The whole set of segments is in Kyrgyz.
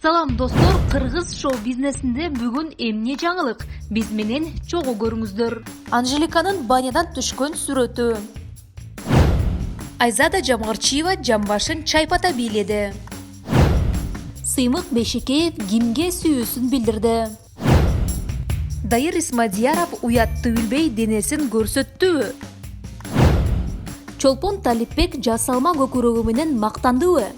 Салам достор, кыргыз шоу бизнесинде бүгүн эмне жаңылык? Биз менен чогуу көрүңүздөр. Анжеликанын банядан түшкөн сүрөтү. Айзада Жамгарчиева жамбашын чайпата бийледи. Сыймык Бешекеев кимге сүйүүсүн билдирди. Дайыр Исмадияров уятты билбей денесин көрсөттү. Чолпон Талипбек жасалма көкүрөгү менен мактандыбы?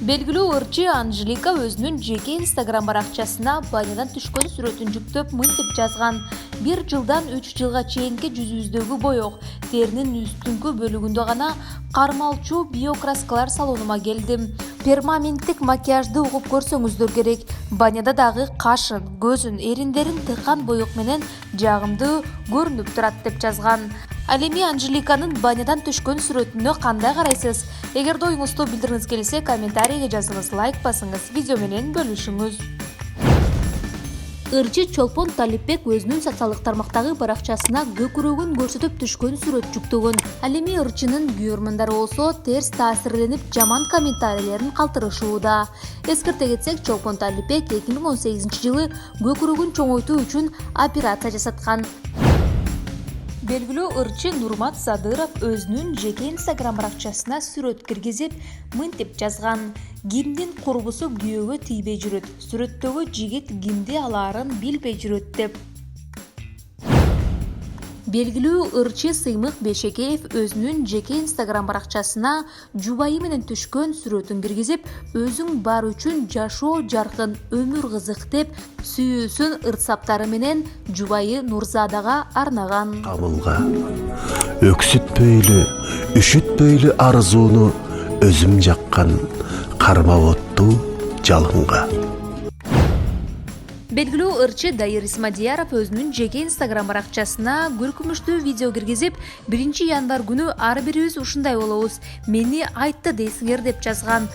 Белгилүү ырчы Анжелика өзүнүн жеке Instagram баракчасына банядан түшкөн сүрөтүн жүктөп мынтип жазган: 1 жылдан 3 жылга чейинки жүзүбүздөгү боек, теринин үстүңкү бөлүгүндө гана кармалчу биокраскалар салонума келдим. Перманенттик макияжды угуп көрсөңүздөр керек. Баняда дагы кашын, көзүн, эриндерин тыккан боек менен жагымдуу көрүнүп турат деп жазган. Ал эми Анжеликанын банядан түшкөн сүрөтүнө кандай карайсыз? Эгерде оюңузду билдиргиңиз келсе, комментарийге жазыңыз, лайк басыңыз, видео менен бөлүшүңүз. Ырчы Чолпон Талипбек өзүнүн социалдык тармактагы баракчасына көкүрөгүн көрсөтүп түшкөн сүрөт жүктөгөн. Ал эми ырчынын күйөрмандары болсо терс таасирленип жаман комментарийлерин калтырышууда. Эскерте кетсек, Чолпон Талипбек 2018-жылы көкүрөгүн чоңойтуу үчүн операция жасаткан. Белгилүү ырчы Нурмат Садыров өзүнүн жеке Instagram баракчасына сүрөт киргизип, мынтип жазган: кимдин курбусу күйөөгө тийбей жүрөт, сүрөттөгү жигит кимди алаарын билбей жүрөт деп. Белгилүү ырчы Сыймык Бешекеев өзүнүн жеке Instagram баракчасына жубайы менен түшкөн сүрөтүн киргизип, өзүң бар үчүн жашоо жаркын, өмүр кызык деп сүйүүсүн ыртсаптары менен жубайы Нурзадага арнаган. Кабылга өксүтпөйлү, үшүтпөйлү арзууну өзүм жаккан кармап отту жалынга. Белгилүү ырчы Дайыр Исмадияров өзүнүн жеке Instagram баракчасына көркүмүштүү видео киргизип, 1 январь күнү ар бирибиз ушундай болобуз, мени айтты дейсиңер деп жазган.